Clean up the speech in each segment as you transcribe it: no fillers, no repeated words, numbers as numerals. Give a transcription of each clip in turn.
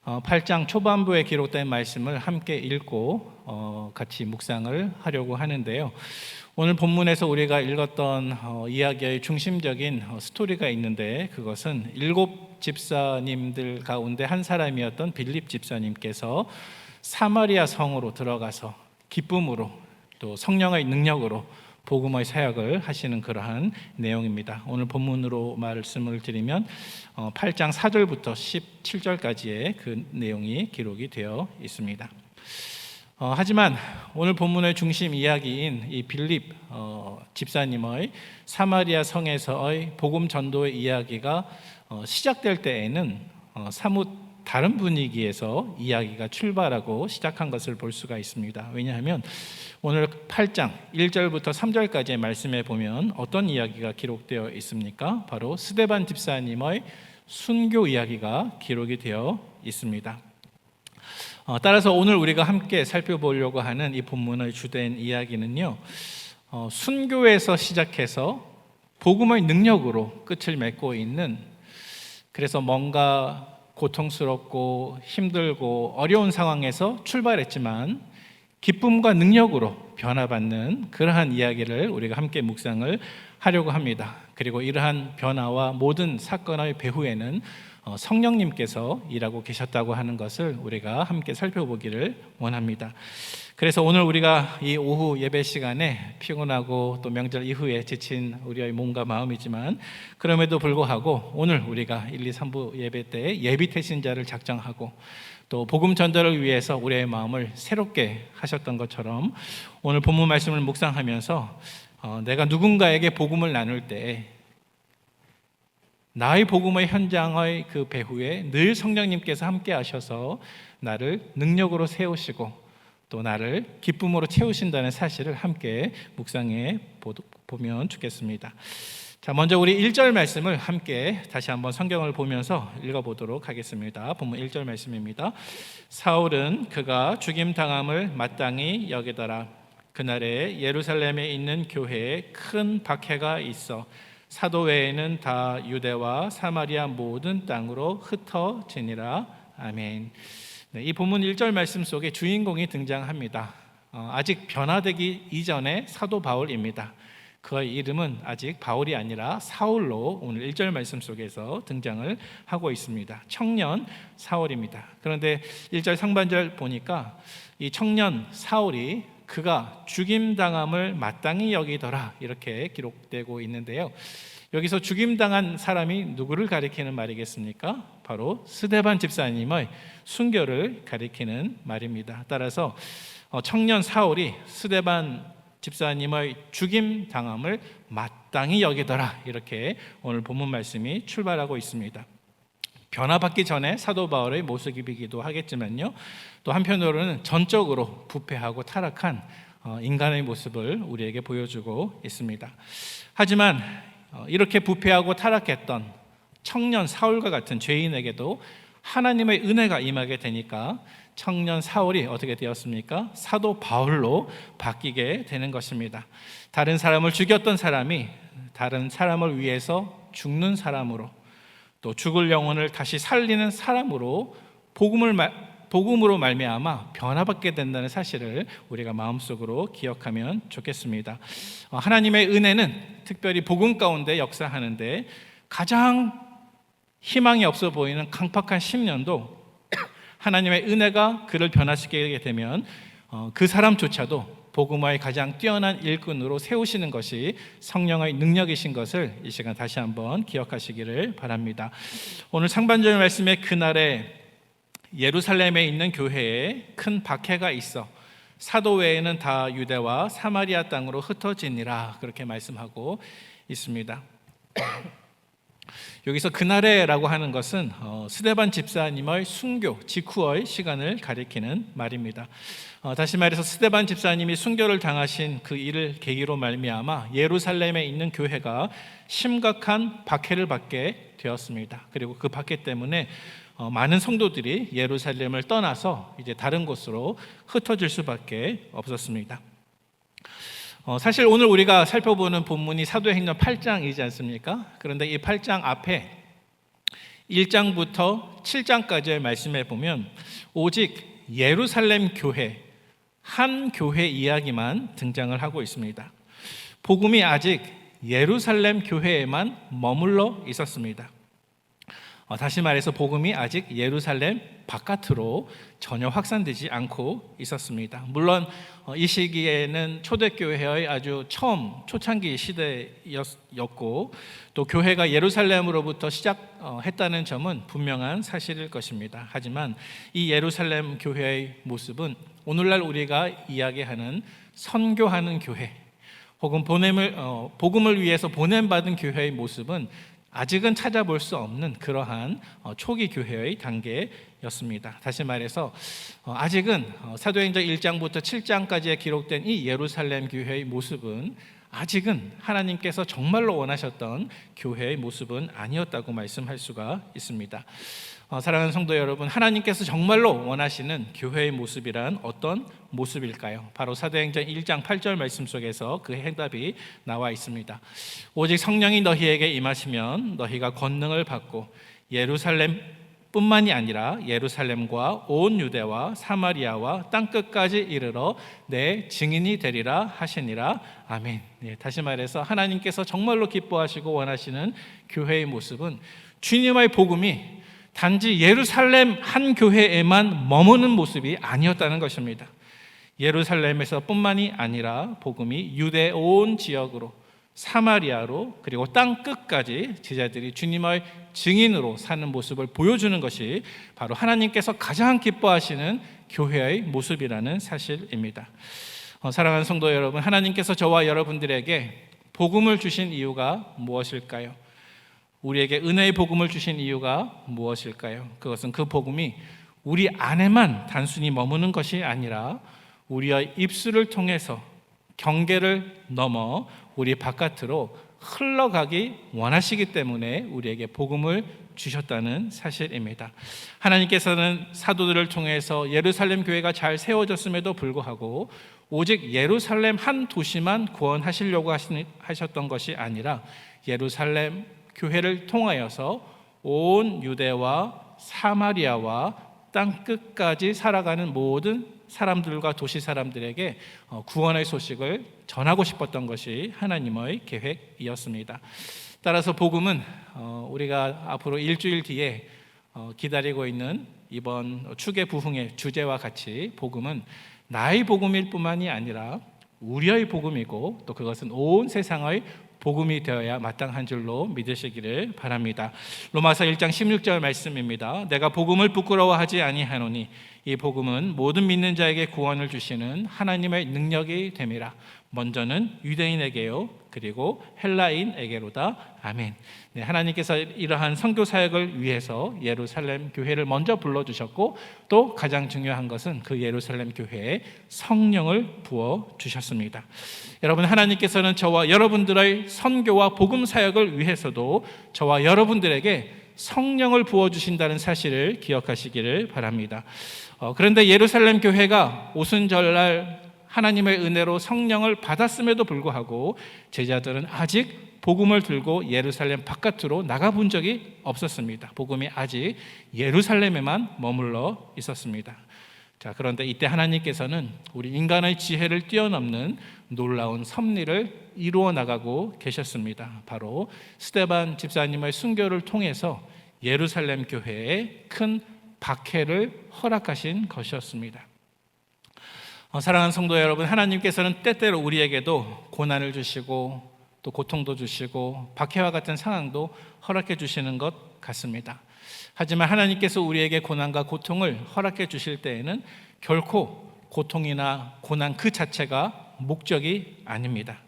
8장 초반부에 기록된 말씀을 함께 읽고 같이 묵상을 하려고 하는데요. 오늘 본문에서 우리가 읽었던 이야기의 중심적인 스토리가 있는데, 그것은 7 집사님들 가운데 한 사람이었던 빌립 집사님께서 사마리아 성으로 들어가서 기쁨으로 또 성령의 능력으로 복음의 사역을 하시는 그러한 내용입니다. 오늘 본문으로 말씀을 드리면 8장 4절부터 17절까지의 그 내용이 기록이 되어 있습니다. 하지만 오늘 본문의 중심 이야기인 이 빌립 집사님의 사마리아 성에서의 복음 전도의 이야기가 시작될 때에는 사뭇 다른 분위기에서 이야기가 출발하고 시작한 것을 볼 수가 있습니다. 왜냐하면 오늘 8장 1절부터 3절까지의 말씀에 보면 어떤 이야기가 기록되어 있습니까? 바로 스데반 집사님의 순교 이야기가 기록이 되어 있습니다. 따라서 오늘 우리가 함께 살펴보려고 하는 이 본문의 주된 이야기는요, 순교에서 시작해서 복음의 능력으로 끝을 맺고 있는, 그래서 뭔가 고통스럽고 힘들고 어려운 상황에서 출발했지만 기쁨과 능력으로 변화받는 그러한 이야기를 우리가 함께 묵상을 하려고 합니다. 그리고 이러한 변화와 모든 사건의 배후에는 성령님께서 일하고 계셨다고 하는 것을 우리가 함께 살펴보기를 원합니다. 그래서 오늘 우리가 이 오후 예배 시간에 피곤하고 또 명절 이후에 지친 우리의 몸과 마음이지만, 그럼에도 불구하고 오늘 우리가 1, 2, 3부 예배 때 예비 태신자를 작정하고 또 복음 전도를 위해서 우리의 마음을 새롭게 하셨던 것처럼, 오늘 본문 말씀을 묵상하면서 내가 누군가에게 복음을 나눌 때 나의 복음의 현장의 그 배후에 늘 성령님께서 함께 하셔서 나를 능력으로 세우시고 또 나를 기쁨으로 채우신다는 사실을 함께 묵상해 보면 좋겠습니다. 자, 먼저 우리 1절 말씀을 함께 다시 한번 성경을 보면서 읽어보도록 하겠습니다. 본문 1절 말씀입니다. 사울은 그가 죽임당함을 마땅히 여기더라. 그날에 예루살렘에 있는 교회에 큰 박해가 있어 사도 외에는 다 유대와 사마리아 모든 땅으로 흩어지니라. 아멘. 네, 이 본문 1절 말씀 속에 주인공이 등장합니다. 아직 변화되기 이전의 사도 바울입니다. 그의 이름은 아직 바울이 아니라 사울로 오늘 1절 말씀 속에서 등장을 하고 있습니다. 청년 사울입니다. 그런데 1절 상반절 보니까 이 청년 사울이 그가 죽임당함을 마땅히 여기더라 이렇게 기록되고 있는데요. 여기서 죽임당한 사람이 누구를 가리키는 말이겠습니까? 바로 스데반 집사님의 순교를 가리키는 말입니다. 따라서 청년 사울이 스데반 집사님의 죽임당함을 마땅히 여기더라 이렇게 오늘 본문 말씀이 출발하고 있습니다. 변화받기 전에 사도 바울의 모습이기도 하겠지만요, 또 한편으로는 전적으로 부패하고 타락한 인간의 모습을 우리에게 보여주고 있습니다. 하지만 이렇게 부패하고 타락했던 청년 사울과 같은 죄인에게도 하나님의 은혜가 임하게 되니까 청년 사울이 어떻게 되었습니까? 사도 바울로 바뀌게 되는 것입니다. 다른 사람을 죽였던 사람이 다른 사람을 위해서 죽는 사람으로, 또 죽을 영혼을 다시 살리는 사람으로 복음으로 말미암아 변화받게 된다는 사실을 우리가 마음속으로 기억하면 좋겠습니다. 하나님의 은혜는 특별히 복음 가운데 역사하는데 가장 희망이 없어 보이는 강팍한 10년도 하나님의 은혜가 그를 변화시키게 되면 그 사람조차도 복음화의 가장 뛰어난 일꾼으로 세우시는 것이 성령의 능력이신 것을 이 시간 다시 한번 기억하시기를 바랍니다. 오늘 상반절 말씀에 그날에 예루살렘에 있는 교회에 큰 박해가 있어 사도 외에는 다 유대와 사마리아 땅으로 흩어지니라 그렇게 말씀하고 있습니다. 여기서 그날에라고 하는 것은 스데반 집사님의 순교 직후의 시간을 가리키는 말입니다. 다시 말해서 스데반 집사님이 순교를 당하신 그 일을 계기로 말미암아 예루살렘에 있는 교회가 심각한 박해를 받게 되었습니다. 그리고 그 박해 때문에 많은 성도들이 예루살렘을 떠나서 이제 다른 곳으로 흩어질 수밖에 없었습니다. 사실 오늘 우리가 살펴보는 본문이 사도행전 8장이지 않습니까? 그런데 이 8장 앞에 1장부터 7장까지의 말씀에 보면 오직 예루살렘 교회, 한 교회 이야기만 등장을 하고 있습니다. 복음이 아직 예루살렘 교회에만 머물러 있었습니다. 다시 말해서 복음이 아직 예루살렘 바깥으로 전혀 확산되지 않고 있었습니다. 물론 이 시기에는 초대교회의 아주 처음 초창기 시대였고 또 교회가 예루살렘으로부터 시작했다는 점은 분명한 사실일 것입니다. 하지만 이 예루살렘 교회의 모습은 오늘날 우리가 이야기하는 선교하는 교회 혹은 복음을 위해서 보냄받은 교회의 모습은 아직은 찾아볼 수 없는 그러한 초기 교회의 단계였습니다. 다시 말해서 아직은 사도행전 1장부터 7장까지에 기록된 이 예루살렘 교회의 모습은 아직은 하나님께서 정말로 원하셨던 교회의 모습은 아니었다고 말씀할 수가 있습니다. 사랑하는 성도 여러분, 하나님께서 정말로 원하시는 교회의 모습이란 어떤 모습일까요? 바로 사도행전 1장 8절 말씀 속에서 그 해답이 나와 있습니다. 오직 성령이 너희에게 임하시면 너희가 권능을 받고 예루살렘뿐만이 아니라 예루살렘과 온 유대와 사마리아와 땅끝까지 이르러 내 증인이 되리라 하시니라. 아멘. 다시 말해서 하나님께서 정말로 기뻐하시고 원하시는 교회의 모습은 주님의 복음이 단지 예루살렘 한 교회에만 머무는 모습이 아니었다는 것입니다. 예루살렘에서 뿐만이 아니라 복음이 유대 온 지역으로 사마리아로 그리고 땅 끝까지 제자들이 주님의 증인으로 사는 모습을 보여주는 것이 바로 하나님께서 가장 기뻐하시는 교회의 모습이라는 사실입니다. 사랑하는 성도 여러분, 하나님께서 저와 여러분들에게 복음을 주신 이유가 무엇일까요? 우리에게 은혜의 복음을 주신 이유가 무엇일까요? 그것은 그 복음이 우리 안에만 단순히 머무는 것이 아니라 우리의 입술을 통해서 경계를 넘어 우리 바깥으로 흘러가기 원하시기 때문에 우리에게 복음을 주셨다는 사실입니다. 하나님께서는 사도들을 통해서 예루살렘 교회가 잘 세워졌음에도 불구하고 오직 예루살렘 한 도시만 구원하시려고 하셨던 것이 아니라 예루살렘 교회를 통하여서 온 유대와 사마리아와 땅 끝까지 살아가는 모든 사람들과 도시 사람들에게 구원의 소식을 전하고 싶었던 것이 하나님의 계획이었습니다. 따라서 복음은 우리가 앞으로 일주일 뒤에 기다리고 있는 이번 축의 부흥의 주제와 같이 복음은 나의 복음일 뿐만이 아니라 우리의 복음이고 또 그것은 온 세상의 복음이 되어야 마땅한 줄로 믿으시기를 바랍니다. 로마서 1장 16절 말씀입니다. 내가 복음을 부끄러워하지 아니하노니 이 복음은 모든 믿는 자에게 구원을 주시는 하나님의 능력이 됨이라. 먼저는 유대인에게요 그리고 헬라인에게로다. 아멘. 네, 하나님께서 이러한 선교 사역을 위해서 예루살렘 교회를 먼저 불러주셨고 또 가장 중요한 것은 그 예루살렘 교회에 성령을 부어주셨습니다. 여러분, 하나님께서는 저와 여러분들의 선교와 복음 사역을 위해서도 저와 여러분들에게 성령을 부어주신다는 사실을 기억하시기를 바랍니다. 그런데 예루살렘 교회가 오순절날 하나님의 은혜로 성령을 받았음에도 불구하고 제자들은 아직 복음을 들고 예루살렘 바깥으로 나가본 적이 없었습니다. 복음이 아직 예루살렘에만 머물러 있었습니다. 자, 그런데 이때 하나님께서는 우리 인간의 지혜를 뛰어넘는 놀라운 섭리를 이루어 나가고 계셨습니다. 바로 스데반 집사님의 순교를 통해서 예루살렘 교회에 큰 박해를 허락하신 것이었습니다. 사랑하는 성도 여러분, 하나님께서는 때때로 우리에게도 고난을 주시고 또 고통도 주시고 박해와 같은 상황도 허락해 주시는 것 같습니다. 하지만 하나님께서 우리에게 고난과 고통을 허락해 주실 때에는 결코 고통이나 고난 그 자체가 목적이 아닙니다.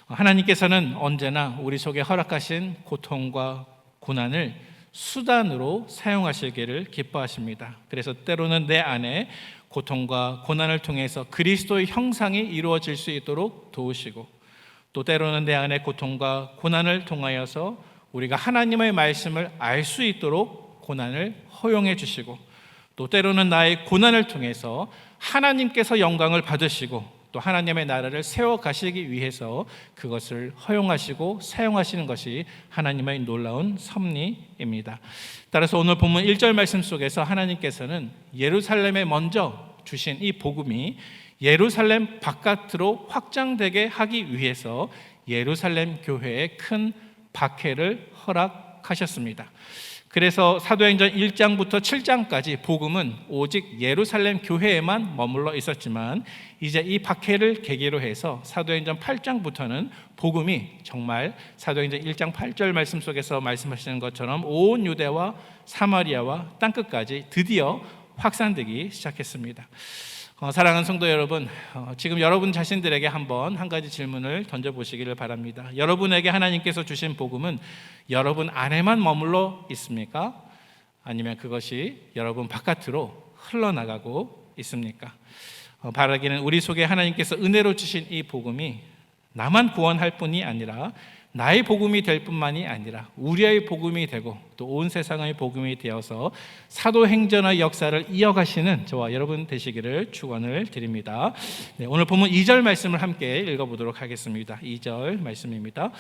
하나님께서는 언제나 우리 속에 허락하신 고통과 고난을 수단으로 사용하시기를 기뻐하십니다. 그래서 때로는 내 안에 고통과 고난을 통해서 그리스도의 형상이 이루어질 수 있도록 도우시고 또 때로는 내 안에 고통과 고난을 통하여서 우리가 하나님의 말씀을 알 수 있도록 고난을 허용해 주시고 또 때로는 나의 고난을 통해서 하나님께서 영광을 받으시고 또 하나님의 나라를 세워가시기 위해서 그것을 허용하시고 사용하시는 것이 하나님의 놀라운 섭리입니다. 따라서 오늘 본문 1절 말씀 속에서 하나님께서는 예루살렘에 먼저 주신 이 복음이 예루살렘 바깥으로 확장되게 하기 위해서 예루살렘 교회에 큰 박해를 허락하셨습니다. 그래서 사도행전 1장부터 7장까지 복음은 오직 예루살렘 교회에만 머물러 있었지만 이제 이 박해를 계기로 해서 사도행전 8장부터는 복음이 정말 사도행전 1장 8절 말씀 속에서 말씀하시는 것처럼 온 유대와 사마리아와 땅끝까지 드디어 확산되기 시작했습니다. 사랑하는 성도 여러분, 지금 여러분 자신들에게 한번 한 가지 질문을 던져보시기를 바랍니다. 여러분에게 하나님께서 주신 복음은 여러분 안에만 머물러 있습니까? 아니면 그것이 여러분 바깥으로 흘러나가고 있습니까? 바라기는 우리 속에 하나님께서 은혜로 주신 이 복음이 나만 구원할 뿐이 아니라 나의 복음이 될 뿐만이 아니라 우리의 복음이 되고 또 온 세상의 복음이 되어서 사도행전의 역사를 이어가시는 저와 여러분 되시기를 축원을 드립니다. 네, 오늘 본문 2절 말씀을 함께 읽어보도록 하겠습니다. 2절 말씀입니다.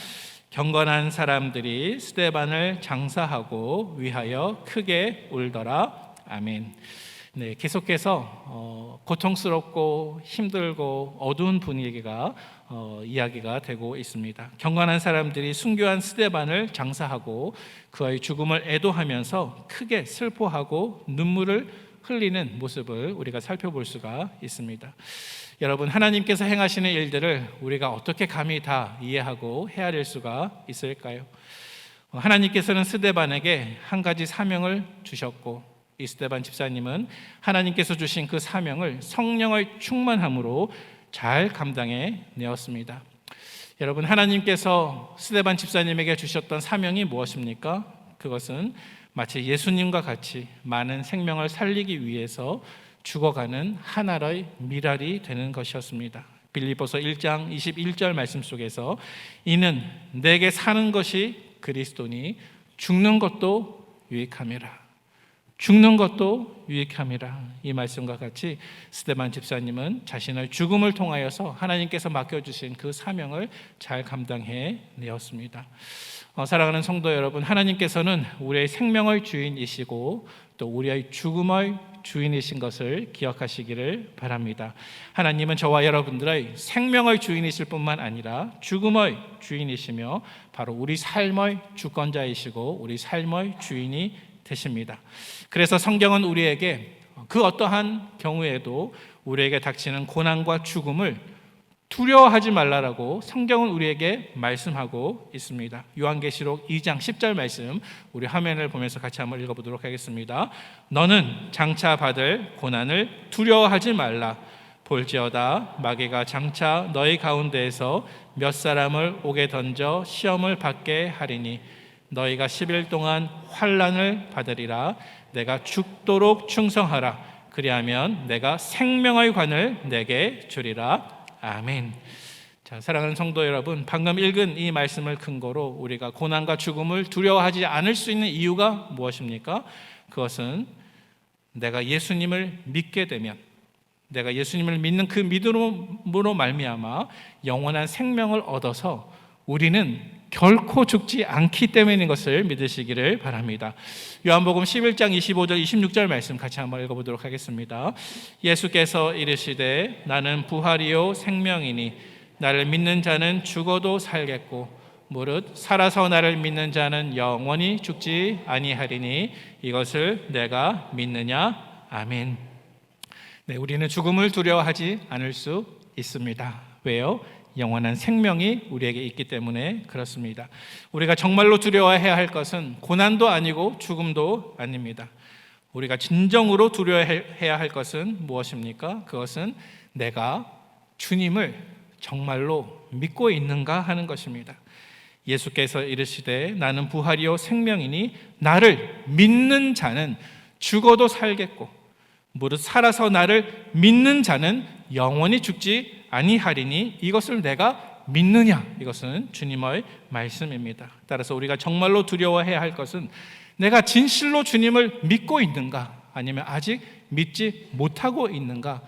경건한 사람들이 스데반을 장사하고 위하여 크게 울더라. 아멘. 네, 계속해서 고통스럽고 힘들고 어두운 분위기가 이야기가 되고 있습니다. 경건한 사람들이 순교한 스데반을 장사하고 그의 죽음을 애도하면서 크게 슬퍼하고 눈물을 흘리는 모습을 우리가 살펴볼 수가 있습니다. 여러분, 하나님께서 행하시는 일들을 우리가 어떻게 감히 다 이해하고 헤아릴 수가 있을까요? 하나님께서는 스데반에게 한 가지 사명을 주셨고 이 스데반 집사님은 하나님께서 주신 그 사명을 성령의 충만함으로 잘 감당해 내었습니다. 여러분, 하나님께서 스데반 집사님에게 주셨던 사명이 무엇입니까? 그것은 마치 예수님과 같이 많은 생명을 살리기 위해서 죽어가는 하나의 미랄이 되는 것이었습니다. 빌립보서 1장 21절 말씀 속에서 이는 내게 사는 것이 그리스도니 죽는 것도 유익함이라. 죽는 것도 유익함이라. 이 말씀과 같이 스데반 집사님은 자신의 죽음을 통하여서 하나님께서 맡겨주신 그 사명을 잘 감당해 내었습니다. 사랑하는 성도 여러분, 하나님께서는 우리의 생명의 주인이시고 또 우리의 죽음의 주인이신 것을 기억하시기를 바랍니다. 하나님은 저와 여러분들의 생명의 주인이실 뿐만 아니라 죽음의 주인이시며 바로 우리 삶의 주권자이시고 우리 삶의 주인이 되십니다. 그래서 성경은 우리에게 그 어떠한 경우에도 우리에게 닥치는 고난과 죽음을 두려워하지 말라라고 성경은 우리에게 말씀하고 있습니다. 요한계시록 2장 10절 말씀 우리 화면을 보면서 같이 한번 읽어보도록 하겠습니다. 너는 장차 받을 고난을 두려워하지 말라. 볼지어다 마귀가 장차 너희 가운데에서 몇 사람을 옥에 던져 시험을 받게 하리니 너희가 10일 동안 환난을 받으리라. 내가 죽도록 충성하라. 그리하면 내가 생명의 관을 내게 주리라. 아멘. 자, 사랑하는 성도 여러분, 방금 읽은 이 말씀을 근거로 우리가 고난과 죽음을 두려워하지 않을 수 있는 이유가 무엇입니까? 그것은 내가 예수님을 믿게 되면, 내가 예수님을 믿는 그 믿음으로 말미암아 영원한 생명을 얻어서 우리는 결코 죽지 않기 때문인 것을 믿으시기를 바랍니다. 요한복음 11장 25절 26절 말씀 같이 한번 읽어보도록 하겠습니다. 예수께서 이르시되 나는 부활이요 생명이니 나를 믿는 자는 죽어도 살겠고 무릇 살아서 나를 믿는 자는 영원히 죽지 아니하리니 이것을 내가 믿느냐? 아멘. 네, 우리는 죽음을 두려워하지 않을 수 있습니다. 왜요? 영원한 생명이 우리에게 있기 때문에 그렇습니다. 우리가 정말로 두려워해야 할 것은 고난도 아니고 죽음도 아닙니다. 우리가 진정으로 두려워해야 할 것은 무엇입니까? 그것은 내가 주님을 정말로 믿고 있는가 하는 것입니다. 예수께서 이르시되 나는 부활이요 생명이니 나를 믿는 자는 죽어도 살겠고 무릇 살아서 나를 믿는 자는 영원히 죽지 아니하리니 이것을 내가 믿느냐? 이것은 주님의 말씀입니다. 따라서 우리가 정말로 두려워해야 할 것은 내가 진실로 주님을 믿고 있는가? 아니면 아직 믿지 못하고 있는가?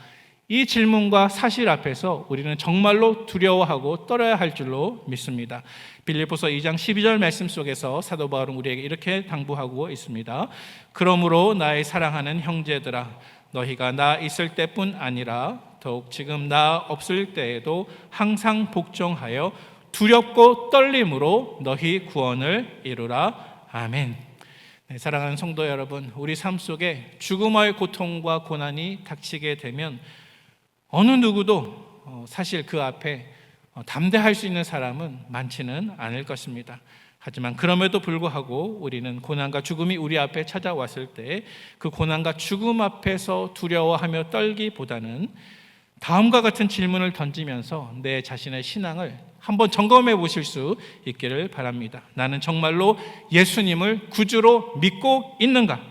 이 질문과 사실 앞에서 우리는 정말로 두려워하고 떨어야 할 줄로 믿습니다. 빌립보서 2장 12절 말씀 속에서 사도 바울은 우리에게 이렇게 당부하고 있습니다. 그러므로 나의 사랑하는 형제들아, 너희가 나 있을 때뿐 아니라 더욱 지금 나 없을 때에도 항상 복종하여 두렵고 떨림으로 너희 구원을 이루라. 아멘. 네, 사랑하는 성도 여러분, 우리 삶 속에 죽음의 고통과 고난이 닥치게 되면 어느 누구도 사실 그 앞에 담대할 수 있는 사람은 많지는 않을 것입니다. 하지만 그럼에도 불구하고 우리는 고난과 죽음이 우리 앞에 찾아왔을 때 그 고난과 죽음 앞에서 두려워하며 떨기보다는 다음과 같은 질문을 던지면서 내 자신의 신앙을 한번 점검해 보실 수 있기를 바랍니다. 나는 정말로 예수님을 구주로 믿고 있는가?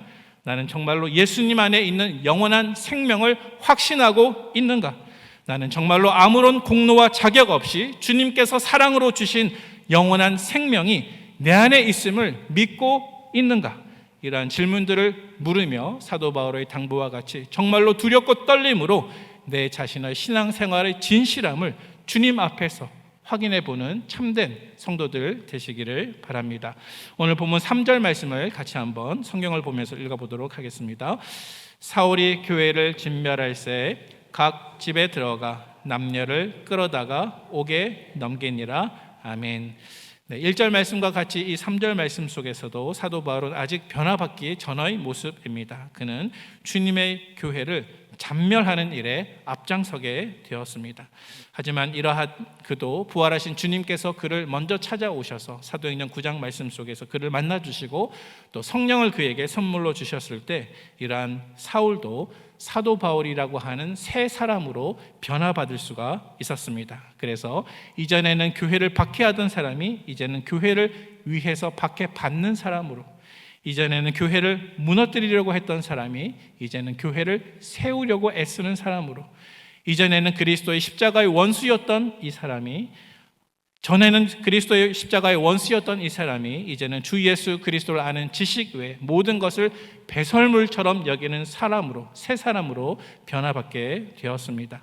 나는 정말로 예수님 안에 있는 영원한 생명을 확신하고 있는가? 나는 정말로 아무런 공로와 자격 없이 주님께서 사랑으로 주신 영원한 생명이 내 안에 있음을 믿고 있는가? 이러한 질문들을 물으며 사도 바울의 당부와 같이 정말로 두렵고 떨림으로 내 자신의 신앙생활의 진실함을 주님 앞에서 확인해 보는 참된 성도들 되시기를 바랍니다. 오늘 본문 3절 말씀을 같이 한번 성경을 보면서 읽어보도록 하겠습니다. 사울이 교회를 진멸할 새 각 집에 들어가 남녀를 끌어다가 옥에 넘기니라. 아멘. 네, 1절 말씀과 같이 이 3절 말씀 속에서도 사도 바울은 아직 변화받기 전의 모습입니다. 그는 주님의 교회를 잔멸하는 일에 앞장서게 되었습니다. 하지만 이러한 그도 부활하신 주님께서 그를 먼저 찾아오셔서 사도행전 9장 말씀 속에서 그를 만나주시고 또 성령을 그에게 선물로 주셨을 때 이러한 사울도 사도 바울이라고 하는 새 사람으로 변화받을 수가 있었습니다. 그래서 이전에는 교회를 박해하던 사람이 이제는 교회를 위해서 박해받는 사람으로, 이전에는 교회를 무너뜨리려고 했던 사람이 이제는 교회를 세우려고 애쓰는 사람으로, 이전에는 그리스도의 십자가의 원수였던 이 사람이, 전에는 그리스도의 십자가의 원수였던 이 사람이 이제는 주 예수 그리스도를 아는 지식 외에 모든 것을 배설물처럼 여기는 사람으로, 새 사람으로 변화받게 되었습니다.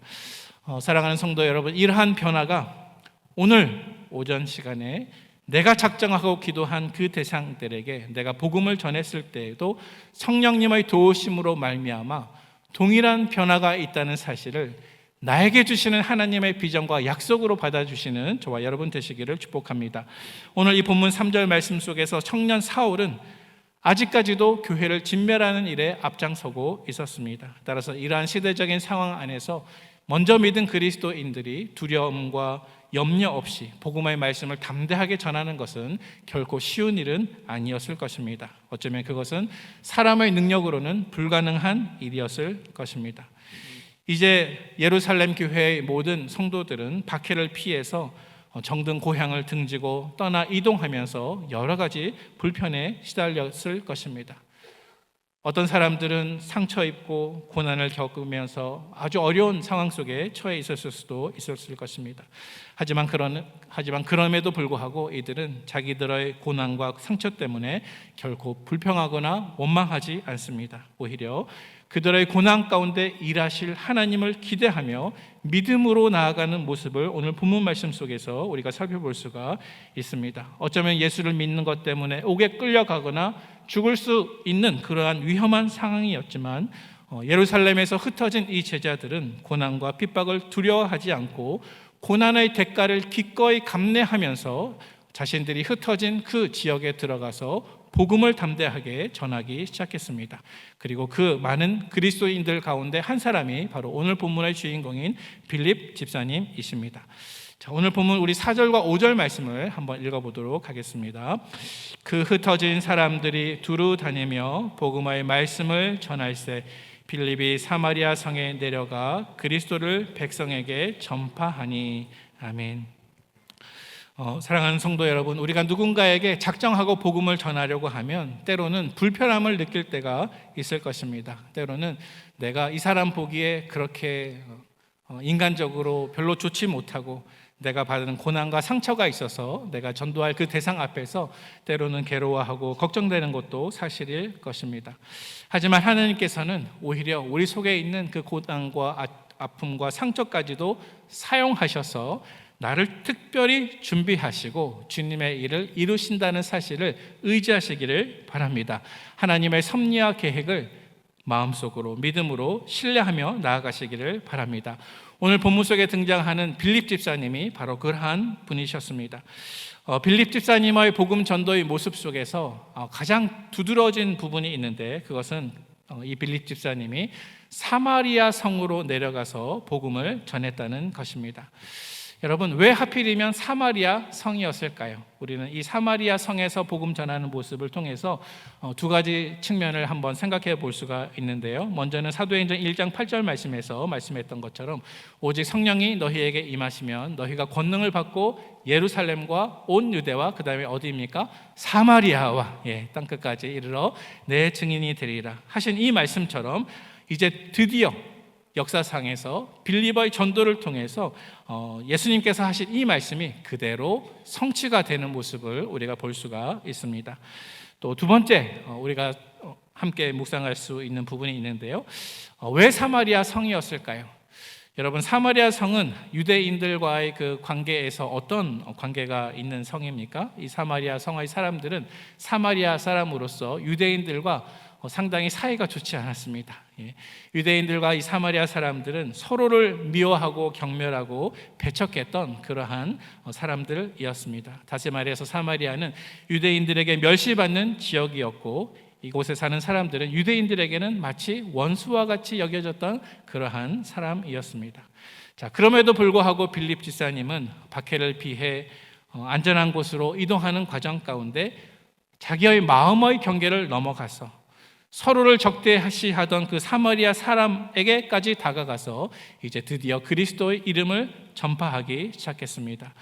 사랑하는 성도 여러분, 이러한 변화가 오늘 오전 시간에 내가 작정하고 기도한 그 대상들에게 내가 복음을 전했을 때에도 성령님의 도우심으로 말미암아 동일한 변화가 있다는 사실을 나에게 주시는 하나님의 비전과 약속으로 받아주시는 저와 여러분 되시기를 축복합니다. 오늘 이 본문 3절 말씀 속에서 청년 사울은 아직까지도 교회를 진멸하는 일에 앞장서고 있었습니다. 따라서 이러한 시대적인 상황 안에서 먼저 믿은 그리스도인들이 두려움과 염려 없이 복음의 말씀을 담대하게 전하는 것은 결코 쉬운 일은 아니었을 것입니다. 어쩌면 그것은 사람의 능력으로는 불가능한 일이었을 것입니다. 이제 예루살렘 교회의 모든 성도들은 박해를 피해서 정든 고향을 등지고 떠나 이동하면서 여러 가지 불편에 시달렸을 것입니다. 어떤 사람들은 상처 입고 고난을 겪으면서 아주 어려운 상황 속에 처해 있었을 수도 있었을 것입니다. 하지만 그럼에도 불구하고 이들은 자기들의 고난과 상처 때문에 결코 불평하거나 원망하지 않습니다. 오히려 그들의 고난 가운데 일하실 하나님을 기대하며 믿음으로 나아가는 모습을 오늘 본문 말씀 속에서 우리가 살펴볼 수가 있습니다. 어쩌면 예수를 믿는 것 때문에 옥에 끌려가거나 죽을 수 있는 그러한 위험한 상황이었지만 예루살렘에서 흩어진 이 제자들은 고난과 핍박을 두려워하지 않고 고난의 대가를 기꺼이 감내하면서 자신들이 흩어진 그 지역에 들어가서 복음을 담대하게 전하기 시작했습니다. 그리고 그 많은 그리스도인들 가운데 한 사람이 바로 오늘 본문의 주인공인 빌립 집사님이십니다. 자, 오늘 본문 우리 4절과 5절 말씀을 한번 읽어보도록 하겠습니다. 그 흩어진 사람들이 두루 다니며 복음의 말씀을 전할새 빌립이 사마리아 성에 내려가 그리스도를 백성에게 전파하니. 아멘. 사랑하는 성도 여러분, 우리가 누군가에게 작정하고 복음을 전하려고 하면 때로는 불편함을 느낄 때가 있을 것입니다. 때로는 내가 이 사람 보기에 그렇게 인간적으로 별로 좋지 못하고 내가 받은 고난과 상처가 있어서 내가 전도할 그 대상 앞에서 때로는 괴로워하고 걱정되는 것도 사실일 것입니다. 하지만 하나님께서는 오히려 우리 속에 있는 그 고난과 아픔과 상처까지도 사용하셔서 나를 특별히 준비하시고 주님의 일을 이루신다는 사실을 의지하시기를 바랍니다. 하나님의 섭리와 계획을 마음속으로 믿음으로 신뢰하며 나아가시기를 바랍니다. 오늘 본문 속에 등장하는 빌립 집사님이 바로 그러한 분이셨습니다. 빌립 집사님의 복음 전도의 모습 속에서 가장 두드러진 부분이 있는데, 그것은 이 빌립 집사님이 사마리아 성으로 내려가서 복음을 전했다는 것입니다. 여러분, 왜 하필이면 사마리아 성이었을까요? 우리는 이 사마리아 성에서 복음 전하는 모습을 통해서 두 가지 측면을 한번 생각해 볼 수가 있는데요. 먼저는 사도행전 1장 8절 말씀에서 말씀했던 것처럼 오직 성령이 너희에게 임하시면 너희가 권능을 받고 예루살렘과 온 유대와 그 다음에 어디입니까? 사마리아와 땅끝까지 이르러 내 증인이 되리라 하신 이 말씀처럼 이제 드디어 역사상에서 빌립의 전도를 통해서 예수님께서 하신 이 말씀이 그대로 성취가 되는 모습을 우리가 볼 수가 있습니다. 또 두 번째 우리가 함께 묵상할 수 있는 부분이 있는데요. 왜 사마리아 성이었을까요? 여러분, 사마리아 성은 유대인들과의 그 관계에서 어떤 관계가 있는 성입니까? 이 사마리아 성의 사람들은 사마리아 사람으로서 유대인들과 상당히 사이가 좋지 않았습니다. 유대인들과 이 사마리아 사람들은 서로를 미워하고 경멸하고 배척했던 그러한 사람들이었습니다. 다시 말해서 사마리아는 유대인들에게 멸시받는 지역이었고, 이곳에 사는 사람들은 유대인들에게는 마치 원수와 같이 여겨졌던 그러한 사람이었습니다. 자, 그럼에도 불구하고 빌립 집사님은 박해를 피해 안전한 곳으로 이동하는 과정 가운데 자기의 마음의 경계를 넘어가서 서로를 적대시하던 그 사마리아 사람에게까지 다가가서 이제 드디어 그리스도의 이름을 전파하기 시작했습니다.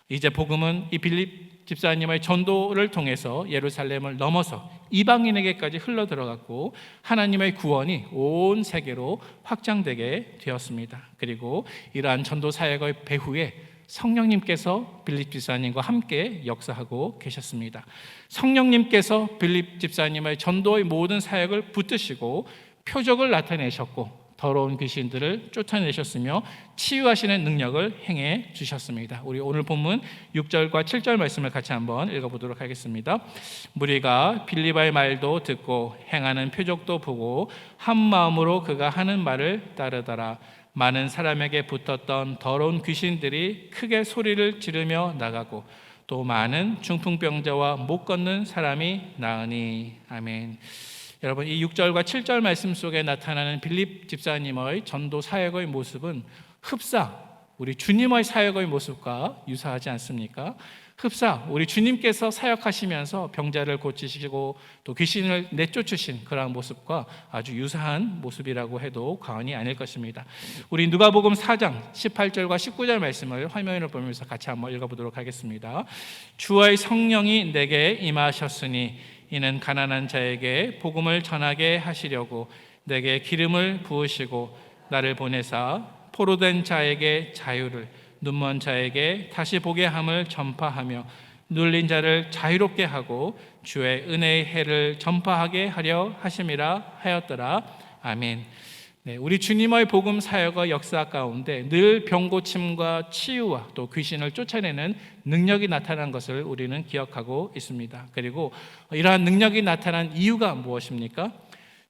이제 복음은 이 빌립 집사님의 전도를 통해서 예루살렘을 넘어서 이방인에게까지 흘러 들어갔고 하나님의 구원이 온 세계로 확장되게 되었습니다. 그리고 이러한 전도 사역의 배후에 성령님께서 빌립 집사님과 함께 역사하고 계셨습니다. 성령님께서 빌립 집사님의 전도의 모든 사역을 붙드시고 표적을 나타내셨고 더러운 귀신들을 쫓아내셨으며 치유하시는 능력을 행해 주셨습니다. 우리 오늘 본문 6절과 7절 말씀을 같이 한번 읽어보도록 하겠습니다. 무리가 빌립의 말도 듣고 행하는 표적도 보고 한 마음으로 그가 하는 말을 따르더라. 많은 사람에게 붙었던 더러운 귀신들이 크게 소리를 지르며 나가고 또 많은 중풍병자와 못 걷는 사람이 나으니. 아멘. 여러분, 이 6절과 7절 말씀 속에 나타나는 빌립 집사님의 전도 사역의 모습은 흡사 우리 주님의 사역의 모습과 유사하지 않습니까? 흡사 우리 주님께서 사역하시면서 병자를 고치시고 또 귀신을 내쫓으신 그러한 모습과 아주 유사한 모습이라고 해도 과언이 아닐 것입니다. 우리 누가복음 4장 18절과 19절 말씀을 화면을 보면서 같이 한번 읽어보도록 하겠습니다. 주의 성령이 내게 임하셨으니 이는 가난한 자에게 복음을 전하게 하시려고 내게 기름을 부으시고 나를 보내사 포로된 자에게 자유를, 눈먼 자에게 다시 보게 함을 전파하며 눌린 자를 자유롭게 하고 주의 은혜의 해를 전파하게 하려 하심이라 하였더라. 아멘. 네, 우리 주님의 복음 사역의 역사 가운데 늘 병고침과 치유와 또 귀신을 쫓아내는 능력이 나타난 것을 우리는 기억하고 있습니다. 그리고 이러한 능력이 나타난 이유가 무엇입니까?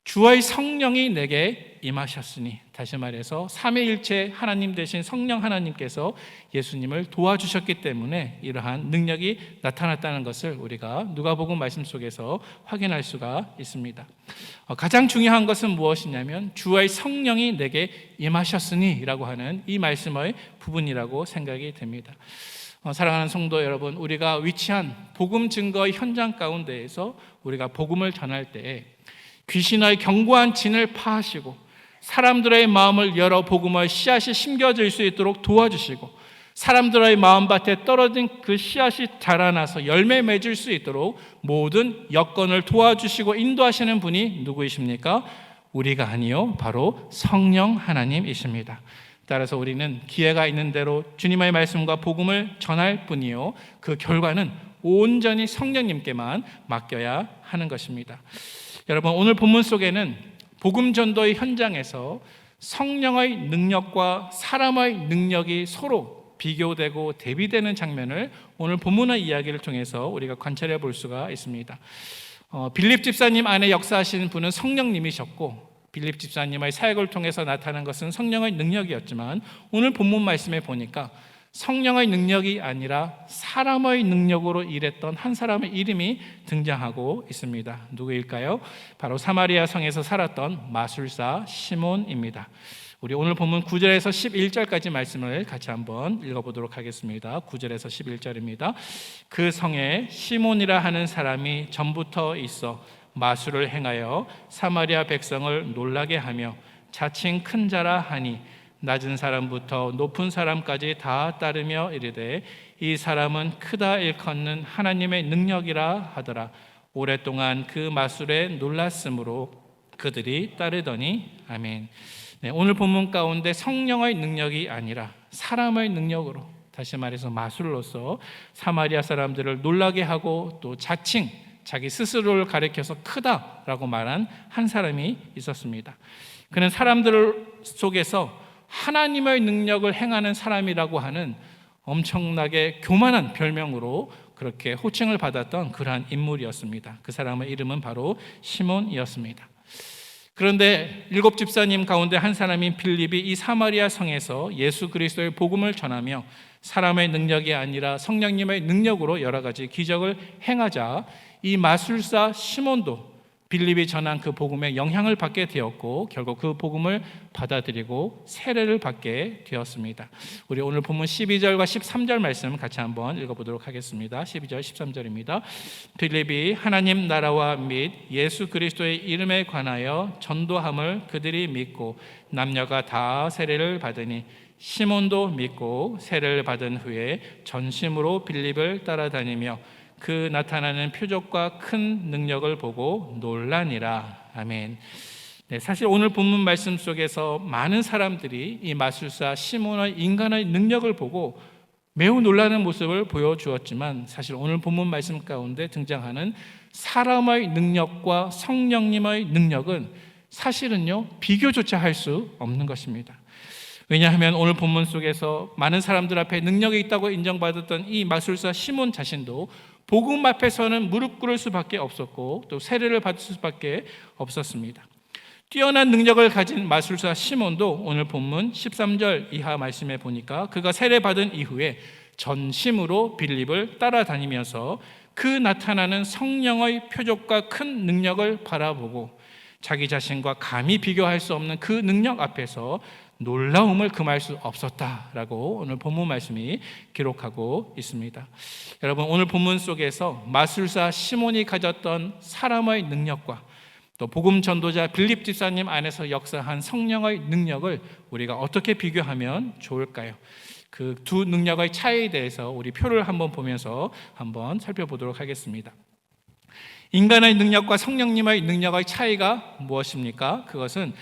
주의 성령이 내게 임하셨으니, 다시 말해서 삼위일체 하나님 되신 성령 하나님께서 예수님을 도와주셨기 때문에 이러한 능력이 나타났다는 것을 우리가 누가복음 말씀 속에서 확인할 수가 있습니다. 가장 중요한 것은 무엇이냐면 주의 성령이 내게 임하셨으니 라고 하는 이 말씀의 부분이라고 생각이 됩니다. 사랑하는 성도 여러분, 우리가 위치한 복음 증거의 현장 가운데에서 우리가 복음을 전할 때에 귀신의 견고한 진을 파하시고 사람들의 마음을 열어 복음의 씨앗이 심겨질 수 있도록 도와주시고 사람들의 마음밭에 떨어진 그 씨앗이 자라나서 열매 맺을 수 있도록 모든 여건을 도와주시고 인도하시는 분이 누구이십니까? 우리가 아니요, 바로 성령 하나님이십니다. 따라서 우리는 기회가 있는 대로 주님의 말씀과 복음을 전할 뿐이요, 그 결과는 온전히 성령님께만 맡겨야 하는 것입니다. 여러분, 오늘 본문 속에는 복음 전도의 현장에서 성령의 능력과 사람의 능력이 서로 비교되고 대비되는 장면을 오늘 본문의 이야기를 통해서 우리가 관찰해 볼 수가 있습니다. 빌립 집사님 안에 역사하시는 분은 성령님이셨고, 빌립 집사님의 사역을 통해서 나타난 것은 성령의 능력이었지만, 오늘 본문 말씀에 보니까 성령의 능력이 아니라 사람의 능력으로 일했던 한 사람의 이름이 등장하고 있습니다. 누구일까요? 바로 사마리아 성에서 살았던 마술사 시몬입니다. 우리 오늘 본문 9절에서 11절까지 말씀을 같이 한번 읽어보도록 하겠습니다. 9절에서 11절입니다. 그 성에 시몬이라 하는 사람이 전부터 있어 마술을 행하여 사마리아 백성을 놀라게 하며 자칭 큰 자라 하니 낮은 사람부터 높은 사람까지 다 따르며 이르되 이 사람은 크다 일컫는 하나님의 능력이라 하더라. 오랫동안 그 마술에 놀랐으므로 그들이 따르더니. 아멘. 네, 오늘 본문 가운데 성령의 능력이 아니라 사람의 능력으로, 다시 말해서 마술로서 사마리아 사람들을 놀라게 하고 또 자칭 자기 스스로를 가리켜서 크다라고 말한 한 사람이 있었습니다. 그는 사람들 속에서 하나님의 능력을 행하는 사람이라고 하는 엄청나게 교만한 별명으로 그렇게 호칭을 받았던 그러한 인물이었습니다. 그 사람의 이름은 바로 시몬이었습니다. 그런데 7 집사님 가운데 한 사람인 빌립이 이 사마리아 성에서 예수 그리스도의 복음을 전하며 사람의 능력이 아니라 성령님의 능력으로 여러 가지 기적을 행하자 이 마술사 시몬도 빌립이 전한 그 복음에 영향을 받게 되었고 결국 그 복음을 받아들이고 세례를 받게 되었습니다. 우리 오늘 본문 12절과 13절 말씀 같이 한번 읽어보도록 하겠습니다. 12절 13절입니다. 빌립이 하나님 나라와 및 예수 그리스도의 이름에 관하여 전도함을 그들이 믿고 남녀가 다 세례를 받으니 시몬도 믿고 세례를 받은 후에 전심으로 빌립을 따라다니며 그 나타나는 표적과 큰 능력을 보고 놀라니라. 아멘. 네, 사실 오늘 본문 말씀 속에서 많은 사람들이 이 마술사 시몬의 인간의 능력을 보고 매우 놀라는 모습을 보여주었지만, 사실 오늘 본문 말씀 가운데 등장하는 사람의 능력과 성령님의 능력은 사실은요 비교조차 할 수 없는 것입니다. 왜냐하면 오늘 본문 속에서 많은 사람들 앞에 능력이 있다고 인정받았던 이 마술사 시몬 자신도 복음 앞에서는 무릎 꿇을 수밖에 없었고 또 세례를 받을 수밖에 없었습니다. 뛰어난 능력을 가진 마술사 시몬도 오늘 본문 13절 이하 말씀에 보니까 그가 세례받은 이후에 전심으로 빌립을 따라다니면서 그 나타나는 성령의 표적과 큰 능력을 바라보고 자기 자신과 감히 비교할 수 없는 그 능력 앞에서 놀라움을 금할 수 없었다라고 오늘 본문 말씀이 기록하고 있습니다. 여러분, 오늘 본문 속에서 마술사 시몬이 가졌던 사람의 능력과 또 복음 전도자 빌립 집사님 안에서 역사한 성령의 능력을 우리가 어떻게 비교하면 좋을까요? 그 두 능력의 차이에 대해서 우리 표를 한번 보면서 한번 살펴보도록 하겠습니다. 인간의 능력과 성령님의 능력의 차이가 무엇입니까? 그것은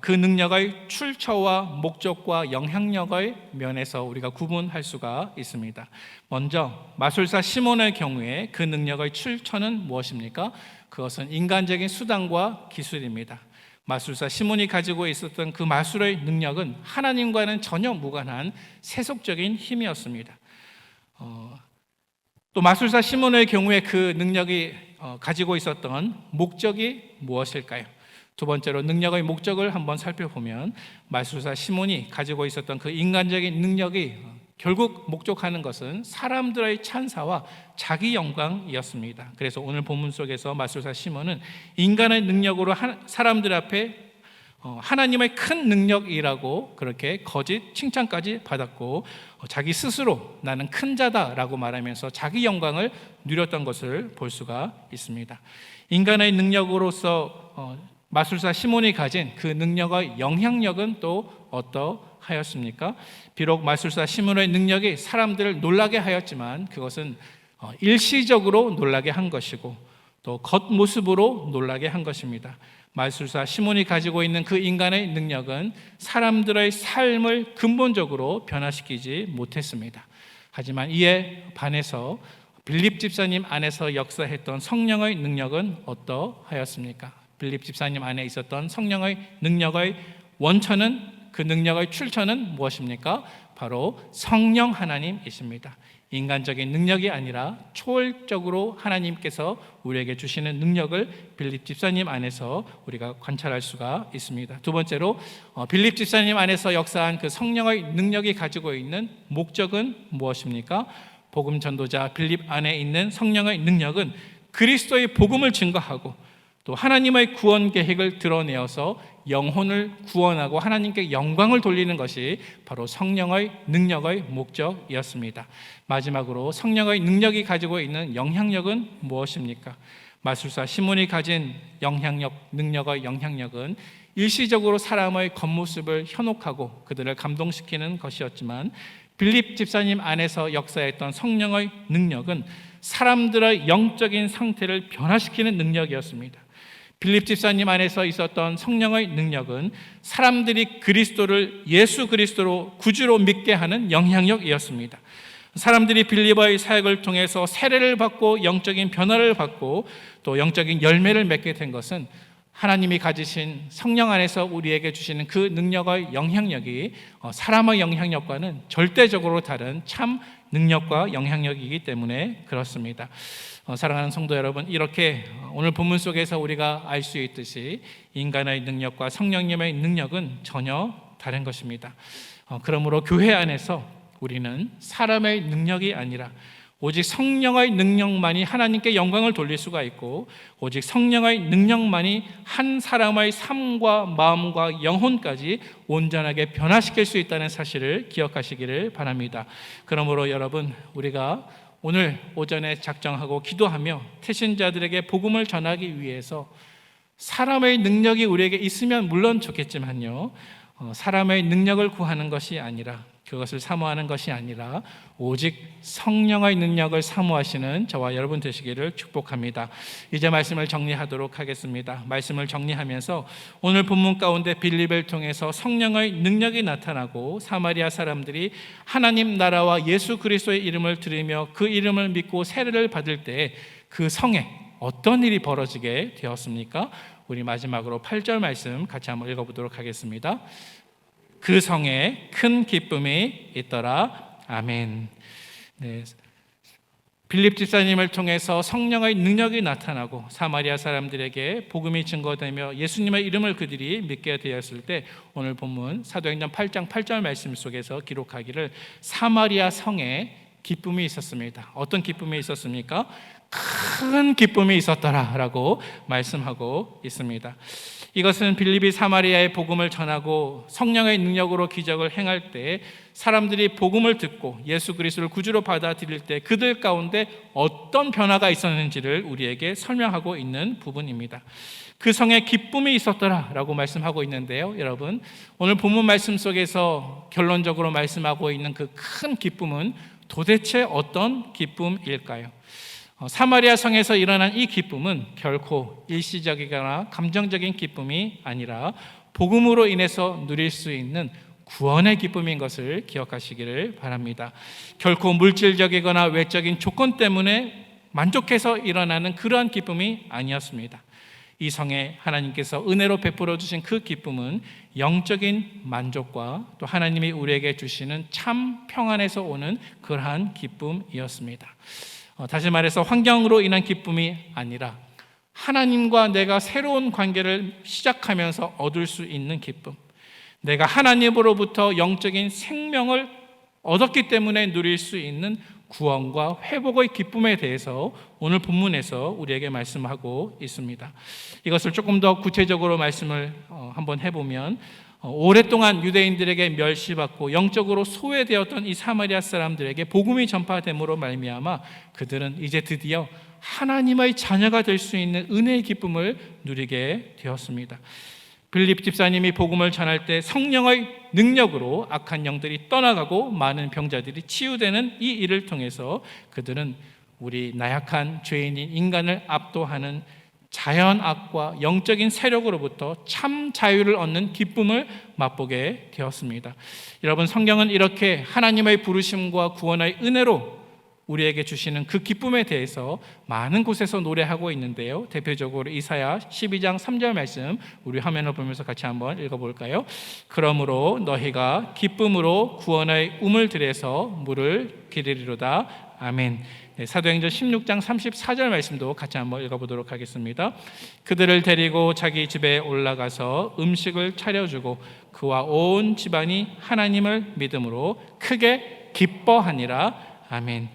그 능력의 출처와 목적과 영향력의 면에서 우리가 구분할 수가 있습니다. 먼저 마술사 시몬의 경우에 그 능력의 출처는 무엇입니까? 그것은 인간적인 수단과 기술입니다. 마술사 시몬이 가지고 있었던 그 마술의 능력은 하나님과는 전혀 무관한 세속적인 힘이었습니다. 또 마술사 시몬의 경우에 그 능력이 가지고 있었던 목적이 무엇일까요? 두 번째로 능력의 목적을 한번 살펴보면 마술사 시몬이 가지고 있었던 그 인간적인 능력이 결국 목적하는 것은 사람들의 찬사와 자기 영광이었습니다. 그래서 오늘 본문 속에서 마술사 시몬은 인간의 능력으로 사람들 앞에 하나님의 큰 능력이라고 그렇게 거짓 칭찬까지 받았고 자기 스스로 나는 큰 자다라고 말하면서 자기 영광을 누렸던 것을 볼 수가 있습니다. 인간의 능력으로서 마술사 시몬이 가진 그 능력의 영향력은 또 어떠하였습니까? 비록 마술사 시몬의 능력이 사람들을 놀라게 하였지만 그것은 일시적으로 놀라게 한 것이고 또 겉모습으로 놀라게 한 것입니다. 마술사 시몬이 가지고 있는 그 인간의 능력은 사람들의 삶을 근본적으로 변화시키지 못했습니다. 하지만 이에 반해서 빌립 집사님 안에서 역사했던 성령의 능력은 어떠하였습니까? 빌립 집사님 안에 있었던 성령의 능력의 원천은, 그 능력의 출처는 무엇입니까? 바로 성령 하나님이십니다. 인간적인 능력이 아니라 초월적으로 하나님께서 우리에게 주시는 능력을 빌립 집사님 안에서 우리가 관찰할 수가 있습니다. 두 번째로 빌립 집사님 안에서 역사한 그 성령의 능력이 가지고 있는 목적은 무엇입니까? 복음 전도자 빌립 안에 있는 성령의 능력은 그리스도의 복음을 증거하고 또 하나님의 구원 계획을 드러내어서 영혼을 구원하고 하나님께 영광을 돌리는 것이 바로 성령의 능력의 목적이었습니다. 마지막으로 성령의 능력이 가지고 있는 영향력은 무엇입니까? 마술사 시몬이 가진 영향력, 능력의 영향력은 일시적으로 사람의 겉모습을 현혹하고 그들을 감동시키는 것이었지만 빌립 집사님 안에서 역사했던 성령의 능력은 사람들의 영적인 상태를 변화시키는 능력이었습니다. 빌립 집사님 안에서 있었던 성령의 능력은 사람들이 그리스도를 예수 그리스도로 구주로 믿게 하는 영향력이었습니다. 사람들이 빌립의 사역을 통해서 세례를 받고 영적인 변화를 받고 또 영적인 열매를 맺게 된 것은 하나님이 가지신 성령 안에서 우리에게 주시는 그 능력의 영향력이 사람의 영향력과는 절대적으로 다른 참 능력과 영향력이기 때문에 그렇습니다. 사랑하는 성도 여러분, 이렇게 오늘 본문 속에서 우리가 알 수 있듯이 인간의 능력과 성령님의 능력은 전혀 다른 것입니다. 그러므로 교회 안에서 우리는 사람의 능력이 아니라 오직 성령의 능력만이 하나님께 영광을 돌릴 수가 있고 오직 성령의 능력만이 한 사람의 삶과 마음과 영혼까지 온전하게 변화시킬 수 있다는 사실을 기억하시기를 바랍니다. 그러므로 여러분, 우리가 오늘 오전에 작정하고 기도하며 태신자들에게 복음을 전하기 위해서 사람의 능력이 우리에게 있으면 물론 좋겠지만요, 사람의 능력을 구하는 것이 아니라, 그것을 사모하는 것이 아니라 오직 성령의 능력을 사모하시는 저와 여러분 되시기를 축복합니다. 이제 말씀을 정리하도록 하겠습니다. 말씀을 정리하면서 오늘 본문 가운데 빌립을 통해서 성령의 능력이 나타나고 사마리아 사람들이 하나님 나라와 예수 그리스도의 이름을 들으며 그 이름을 믿고 세례를 받을 때 그 성에 어떤 일이 벌어지게 되었습니까? 우리 마지막으로 8절 말씀 같이 한번 읽어보도록 하겠습니다. 그 성에 큰 기쁨이 있더라. 아멘. 네. 빌립 집사님을 통해서 성령의 능력이 나타나고 사마리아 사람들에게 복음이 증거되며 예수님의 이름을 그들이 믿게 되었을 때 오늘 본문 사도행전 8장 8절 말씀 속에서 기록하기를 사마리아 성에 기쁨이 있었습니다. 어떤 기쁨이 있었습니까? 큰 기쁨이 있었더라라고 말씀하고 있습니다. 이것은 빌립이 사마리아의 복음을 전하고 성령의 능력으로 기적을 행할 때 사람들이 복음을 듣고 예수 그리스도를 구주로 받아들일 때 그들 가운데 어떤 변화가 있었는지를 우리에게 설명하고 있는 부분입니다. 그 성에 기쁨이 있었더라라고 말씀하고 있는데요, 여러분, 오늘 본문 말씀 속에서 결론적으로 말씀하고 있는 그 큰 기쁨은 도대체 어떤 기쁨일까요? 사마리아 성에서 일어난 이 기쁨은 결코 일시적이거나 감정적인 기쁨이 아니라 복음으로 인해서 누릴 수 있는 구원의 기쁨인 것을 기억하시기를 바랍니다. 결코 물질적이거나 외적인 조건 때문에 만족해서 일어나는 그러한 기쁨이 아니었습니다. 이 성에 하나님께서 은혜로 베풀어 주신 그 기쁨은 영적인 만족과 또 하나님이 우리에게 주시는 참 평안에서 오는 그러한 기쁨이었습니다. 다시 말해서 환경으로 인한 기쁨이 아니라 하나님과 내가 새로운 관계를 시작하면서 얻을 수 있는 기쁨, 내가 하나님으로부터 영적인 생명을 얻었기 때문에 누릴 수 있는 구원과 회복의 기쁨에 대해서 오늘 본문에서 우리에게 말씀하고 있습니다. 이것을 조금 더 구체적으로 말씀을 한번 해보면 오랫동안 유대인들에게 멸시받고 영적으로 소외되었던 이 사마리아 사람들에게 복음이 전파됨으로 말미암아 그들은 이제 드디어 하나님의 자녀가 될 수 있는 은혜의 기쁨을 누리게 되었습니다. 빌립 집사님이 복음을 전할 때 성령의 능력으로 악한 영들이 떠나가고 많은 병자들이 치유되는 이 일을 통해서 그들은 우리 나약한 죄인인 인간을 압도하는 자연악과 영적인 세력으로부터 참 자유를 얻는 기쁨을 맛보게 되었습니다. 여러분, 성경은 이렇게 하나님의 부르심과 구원의 은혜로 우리에게 주시는 그 기쁨에 대해서 많은 곳에서 노래하고 있는데요. 대표적으로 이사야 12장 3절 말씀 우리 화면을 보면서 같이 한번 읽어볼까요? 그러므로 너희가 기쁨으로 구원의 우물 들에서 물을 기르리로다. 아멘. 네, 사도행전 16장 34절 말씀도 같이 한번 읽어보도록 하겠습니다. 그들을 데리고 자기 집에 올라가서 음식을 차려주고 그와 온 집안이 하나님을 믿음으로 크게 기뻐하니라. 아멘.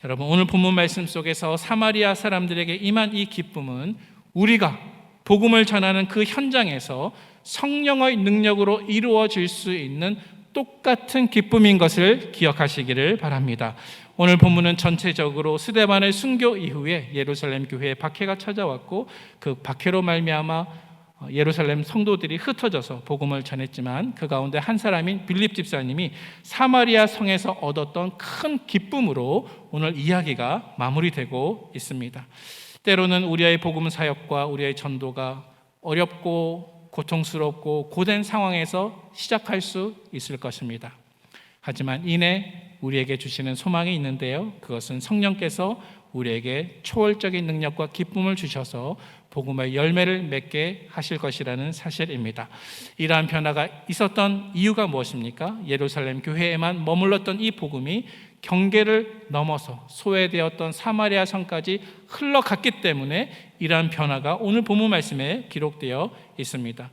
여러분, 오늘 본문 말씀 속에서 사마리아 사람들에게 임한 이 기쁨은 우리가 복음을 전하는 그 현장에서 성령의 능력으로 이루어질 수 있는 똑같은 기쁨인 것을 기억하시기를 바랍니다. 오늘 본문은 전체적으로 스데반의 순교 이후에 예루살렘 교회에 박해가 찾아왔고 그 박해로 말미암아 예루살렘 성도들이 흩어져서 복음을 전했지만 그 가운데 한 사람인 빌립 집사님이 사마리아 성에서 얻었던 큰 기쁨으로 오늘 이야기가 마무리되고 있습니다. 때로는 우리의 복음 사역과 우리의 전도가 어렵고 고통스럽고 고된 상황에서 시작할 수 있을 것입니다. 하지만 이내 우리에게 주시는 소망이 있는데요. 그것은 성령께서 우리에게 초월적인 능력과 기쁨을 주셔서 복음의 열매를 맺게 하실 것이라는 사실입니다. 이러한 변화가 있었던 이유가 무엇입니까? 예루살렘 교회에만 머물렀던 이 복음이 경계를 넘어서 소외되었던 사마리아 성까지 흘러갔기 때문에 이러한 변화가 오늘 본문 말씀에 기록되어 있습니다.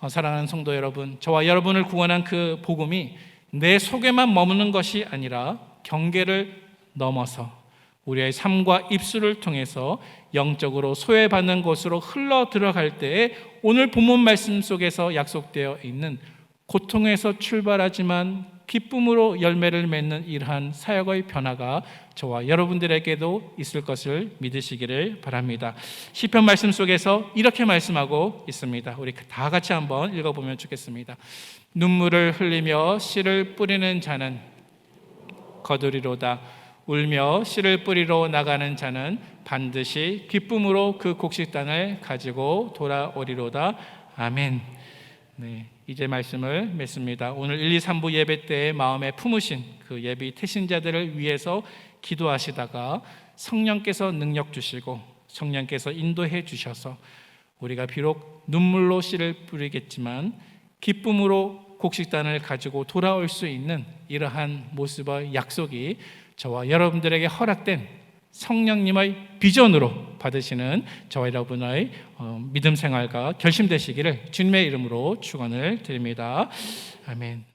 사랑하는 성도 여러분, 저와 여러분을 구원한 그 복음이 내 속에만 머무는 것이 아니라 경계를 넘어서 우리의 삶과 입술을 통해서 영적으로 소외받는 곳으로 흘러 들어갈 때에 오늘 본문 말씀 속에서 약속되어 있는 고통에서 출발하지만 기쁨으로 열매를 맺는 이러한 사역의 변화가 저와 여러분들에게도 있을 것을 믿으시기를 바랍니다. 시편 말씀 속에서 이렇게 말씀하고 있습니다. 우리 다 같이 한번 읽어보면 좋겠습니다. 눈물을 흘리며 씨를 뿌리는 자는 거두리로다. 울며 씨를 뿌리러 나가는 자는 반드시 기쁨으로 그 곡식단을 가지고 돌아오리로다. 아멘. 네, 이제 말씀을 맺습니다. 오늘 1, 2, 3부 예배 때 마음에 품으신 그 예비 태신자들을 위해서 기도하시다가 성령께서 능력 주시고 성령께서 인도해 주셔서 우리가 비록 눈물로 씨를 뿌리겠지만 기쁨으로 곡식단을 가지고 돌아올 수 있는 이러한 모습의 약속이 저와 여러분들에게 허락된 성령님의 비전으로 받으시는 저와 여러분의 믿음 생활과 결심되시기를 주님의 이름으로 축원을 드립니다. 아멘.